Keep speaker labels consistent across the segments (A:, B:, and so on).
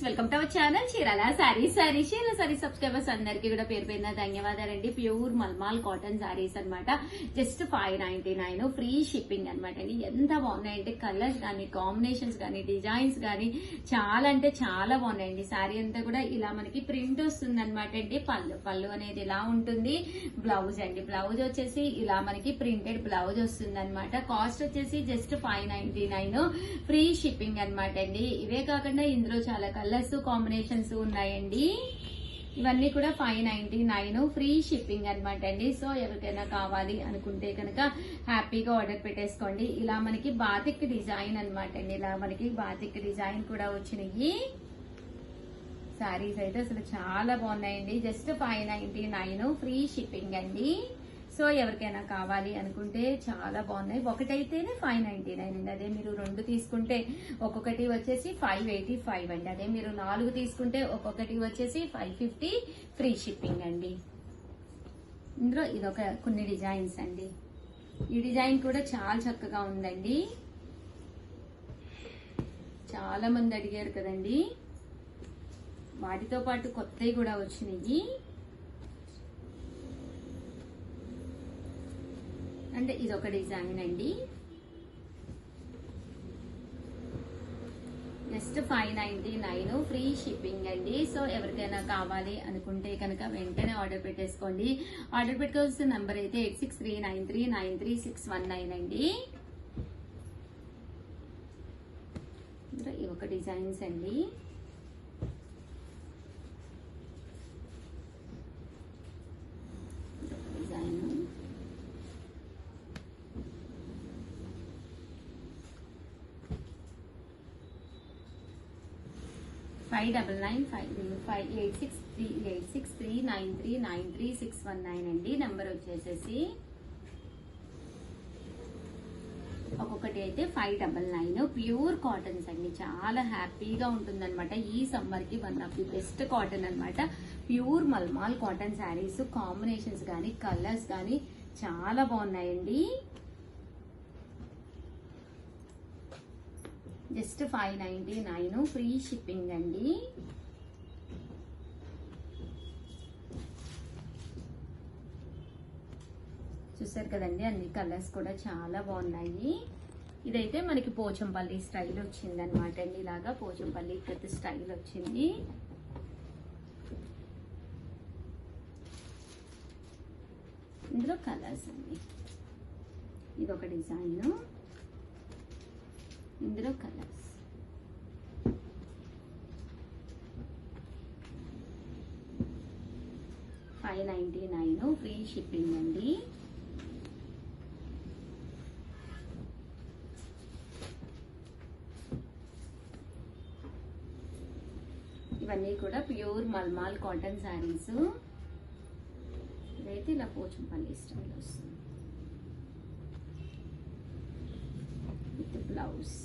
A: Welcome to our channel Chirala sari subscribers అందరికీ కూడా పేరు పేరున ధన్యవాదాలండి. ప్యూర్ మల్మాల్ కాటన్ సారీస్ అన్నమాట. జస్ట్ 599 ఫ్రీ షిప్పింగ్ అన్నమాట అండి. ఎంత బాగున్నాయంటే కలర్స్ కానీ కాంబినేషన్స్ కానీ డిజైన్స్ కానీ చాలా అంటే చాలా బాగున్నాయండి. సారీ అంతా కూడా ఇలా మనకి ప్రింట్ వస్తుంది అనమాట అండి. పళ్ళు అనేది ఇలా ఉంటుంది. బ్లౌజ్ అండి, బ్లౌజ్ వచ్చేసి ఇలా మనకి ప్రింటెడ్ బ్లౌజ్ వస్తుంది అనమాట. కాస్ట్ వచ్చేసి జస్ట్ 599 ఫ్రీ షిప్పింగ్ అనమాట అండి. ఇవే కాకుండా ఇందులో చాలా కలర్స్ కాంబినేషన్స్ ఉన్నాయండి. ఇవన్నీ కూడా 599 ఫ్రీ షిప్పింగ్ అనమాట అండి. సో ఎవరికైనా కావాలి అనుకుంటే కనుక హ్యాపీగా ఆర్డర్ పెట్టేసుకోండి. ఇలా మనకి బాతిక్ డిజైన్ అనమాట అండి. ఇలా మనకి బాతిక్ డిజైన్ కూడా వచ్చినాయి. సారీస్ అయితే అసలు చాలా బాగున్నాయండి. జస్ట్ 599 ఫ్రీ షిప్పింగ్ అండి. సో ఎవరికైనా కావాలి అనుకుంటే చాలా బాగున్నాయి. ఒకటైతేనే 599 అండి. అదే మీరు 2 తీసుకుంటే ఒక్కొక్కటి వచ్చేసి 585 అండి. అదే మీరు 4 తీసుకుంటే ఒక్కొక్కటి వచ్చేసి 550 ఫ్రీ షిప్పింగ్ అండి. ఇందులో ఇదొక కొన్ని డిజైన్స్ అండి. ఈ డిజైన్ కూడా చాలా చక్కగా ఉందండి. చాలా మంది అడిగారు కదండి. వాటితో పాటు కొత్తవి కూడా వచ్చినాయి. అంటే ఇదొక డిజైన్ అండి. జస్ట్ 599 ఫ్రీ షిప్పింగ్ అండి. సో ఎవరికైనా కావాలి అనుకుంటే కనుక వెంటనే ఆర్డర్ పెట్టేసుకోండి. ఆర్డర్ పెట్టుకోవాల్సిన నంబర్ అయితే 8639393619 అండి. ఇవి ఒక డిజైన్స్ అండి. డిజైన్ 59958639393619 అండి. నెంబర్ వచ్చేసేసి ఒక్కొక్కటి అయితే 599 ప్యూర్ కాటన్స్ అండి. చాలా హ్యాపీగా ఉంటుందన్నమాట. ఈ సమ్మర్ కి one of the best cotton అన్నమాట. Pure mulmul cotton saris combinations కానీ కలర్స్ కానీ చాలా బాగున్నాయండి. జస్ట్ 599 ఫ్రీ షిప్పింగ్ అండి. చూసారు కదండి, అన్ని కలర్స్ కూడా చాలా బాగున్నాయి. ఇదైతే మనకి పోచంపల్లి స్టైల్ వచ్చింది అనమాట అండి. ఇలాగా పోచంపల్లి ఇక్కత స్టైల్ వచ్చింది. ఇందులో కలర్స్ అండి. ఇదొక డిజైన్. ఇందులో కలర్స్ 599 ఫ్రీ షిప్పింగ్ అండి. ఇవన్నీ కూడా ప్యూర్ మల్మాల్ కాటన్ శారీస్. ఇదైతే ఇలా పోచంపల్లి స్టైల్ వస్తుంది విత్ బ్లౌజ్.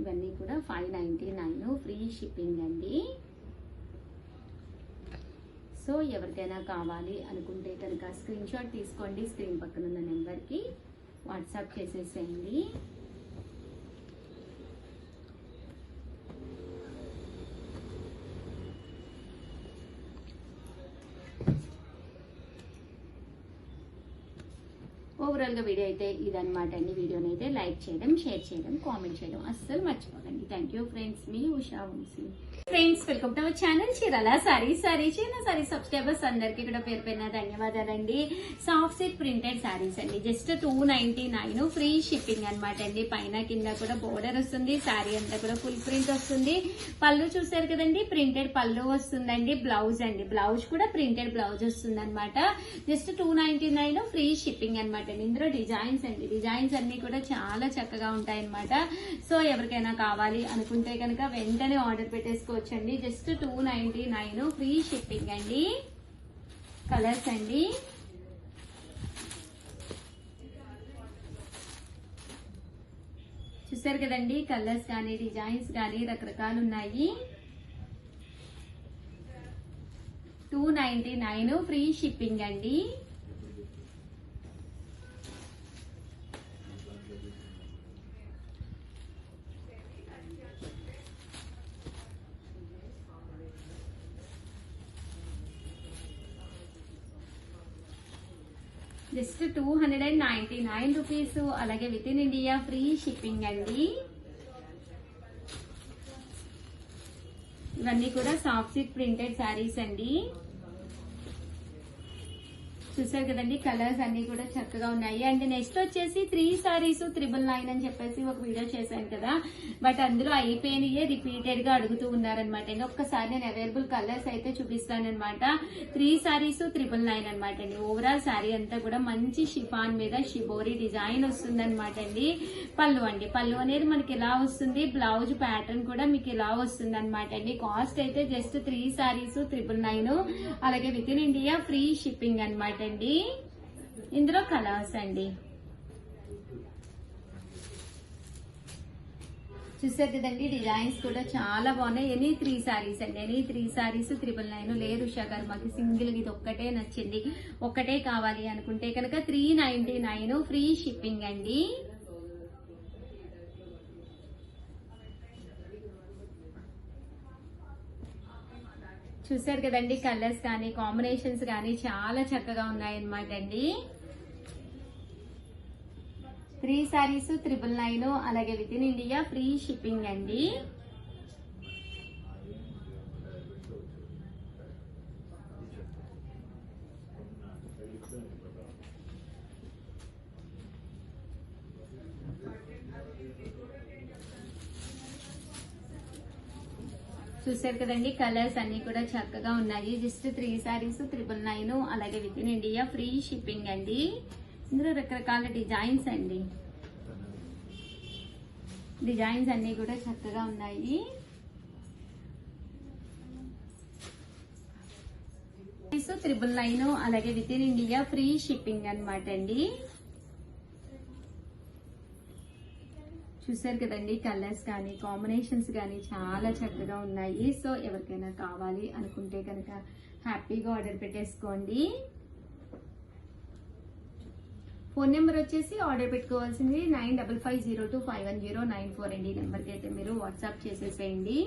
A: ఇవన్నీ కూడా 599 ఫ్రీ షిప్పింగ్ అండి. సో ఎవరికైనా కావాలి అనుకుంటే కనుక స్క్రీన్ షాట్ తీసుకోండి. స్క్రీన్ పక్కన ఉన్న నెంబర్కి వాట్సాప్ చేసేసేయండి. ఓవరాల్ గా వీడియో అయితే ఇదన్నమాట అండి. వీడియోని అయితే లైక్ చేయడం, షేర్ చేయడం, కామెంట్ చేయడం అస్సలు మర్చిపోకండి. Thank you friends. మీ Usha Vamsi. Friends welcome to our channel Chirala sari subscribers అందరికీ కూడా పేరు పేరున ధన్యవాదాలండి. సాఫ్ట్ సిల్క్ ప్రింటెడ్ సారీస్ అండి. జస్ట్ 299 ఫ్రీ షిప్పింగ్ అనమాట అండి. పైన కింద కూడా బోర్డర్ వస్తుంది. సారీ అంతా కూడా ఫుల్ ప్రింట్ వస్తుంది. పళ్ళు చూసారు కదండి, ప్రింటెడ్ పళ్ళు వస్తుందండి. బ్లౌజ్ అండి, బ్లౌజ్ కూడా ప్రింటెడ్ బ్లౌజ్ వస్తుంది అనమాట. జస్ట్ 299 ఫ్రీ షిప్పింగ్ అనమాట. ఇందులో డిజైన్స్ అండి. డిజైన్స్ అన్ని కూడా చాలా చక్కగా ఉంటాయి అన్నమాట. సో ఎవరికైనా కావాలి అనుకుంటే కనుక వెంటనే ఆర్డర్ పెట్టేసుకోవచ్చండి. జస్ట్ 299 ఫ్రీ షిప్పింగ్ అండి. కలర్స్ అండి. చూసారు కదండి, కలర్స్ కానీ డిజైన్స్ కానీ రకరకాలు ఉన్నాయి. 299 ఫ్రీ షిప్పింగ్ అండి. Just 299 rupees. అలాగే with in India free shipping అండి. ఇవన్నీ కూడా సాఫ్ట్ సిల్క్ ప్రింటెడ్ శారీస్ అండి. చూసారు కదండి, కలర్స్ అన్ని కూడా చక్కగా ఉన్నాయి. అండ్ నెక్స్ట్ వచ్చేసి 3 సారీస్ 999 అని చెప్పేసి ఒక వీడియో చేశాను కదా, బట్ అందులో అయిపోయినాయే రిపీటెడ్ గా అడుగుతూ ఉన్నారనమాట. అండి ఒక్కసారి నేను అవైలబుల్ కలర్స్ అయితే చూపిస్తాను అనమాట. 3 సారీస్ 999 అనమాట అండి. ఓవరాల్ శారీ అంతా కూడా మంచి షిఫాన్ మీద షిబోరి డిజైన్ వస్తుంది అనమాట అండి. పళ్ళు అండి, పళ్ళు అనేది మనకి ఇలా వస్తుంది. బ్లౌజ్ ప్యాటర్న్ కూడా మీకు ఇలా వస్తుంది అనమాట అండి. కాస్ట్ అయితే జస్ట్ 3 సారీస్ 999. అలాగే with in India free shipping అనమాట అండి. ఇందులో కలర్స్ అండి చూసారు కదండి, డిజైన్స్ కూడా చాలా బాగున్నాయి. ఎనీ 3 సారీస్ అండి, ఎనీ 3 సారీస్ 999. లేదు ఉషా గారు మాకు సింగిల్ ఇది ఒక్కటే నచ్చింది, ఒక్కటే కావాలి అనుకుంటే కనుక 399 ఫ్రీ షిప్పింగ్ అండి. చూసారు కదండి, కలర్స్ కానీ కాంబినేషన్స్ కానీ చాలా చక్కగా ఉన్నాయన్నమాట అండి. 3 సారీస్ 999. అలాగే with in India free shipping అండి. చూసారు కదండి, కలర్స్ అన్ని కూడా చక్కగా ఉన్నాయి. జస్ట్ 3 సారీస్ 999. అలాగే with in India free shipping అండి. ఇందులో రకరకాల డిజైన్స్ అండి, డిజైన్స్ అన్ని కూడా చక్కగా ఉన్నాయి. 999. అలాగే with in India free shipping అనమాట అండి. చూసారు కదండి, కలర్స్ కానీ కాంబినేషన్స్ కానీ చాలా చక్కగా ఉన్నాయి. సో ఎవరికైనా కావాలి అనుకుంటే కనుక హ్యాపీగా ఆర్డర్ పెట్టేసుకోండి. ఫోన్ నెంబర్ వచ్చేసి ఆర్డర్ పెట్టుకోవాల్సింది 9550251094 అండి. ఈ నెంబర్కి అయితే మీరు వాట్సాప్ చేసేసేయండి.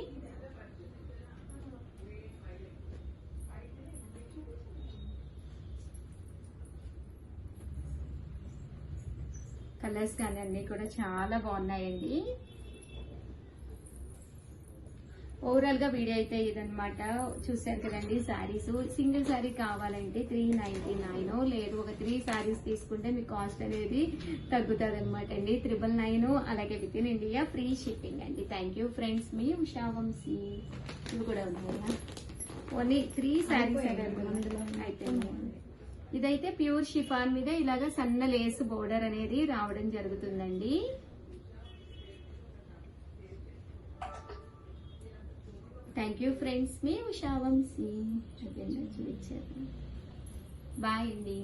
A: కలర్స్ కానీ అన్ని కూడా చాలా బాగున్నాయండి. ఓవరాల్ గా వీడియో అయితే ఇదనమాట. చూసారు కదండి, శారీస్ సింగిల్ శారీ కావాలంటే 399. లేదు ఒక 3 శారీస్ తీసుకుంటే మీ కాస్ట్ అనేది తగ్గుతుంది అనమాట అండి. 999. అలాగే with in India free shipping అండి. థ్యాంక్ యూ ఫ్రెండ్స్, మీ ఉషా వంశీ. ఇవి కూడా ఉన్నాయి, ఓన్లీ 3 శారీస్ అయితే. ఇదైతే ప్యూర్ షిఫాన్ మీద ఇలాగా సన్న లేస్ బోర్డర్ అనేది రావడం జరుగుతుందండి. థ్యాంక్ యూ ఫ్రెండ్స్, మీ ఉషా వంశీ. బాయ్ అండి.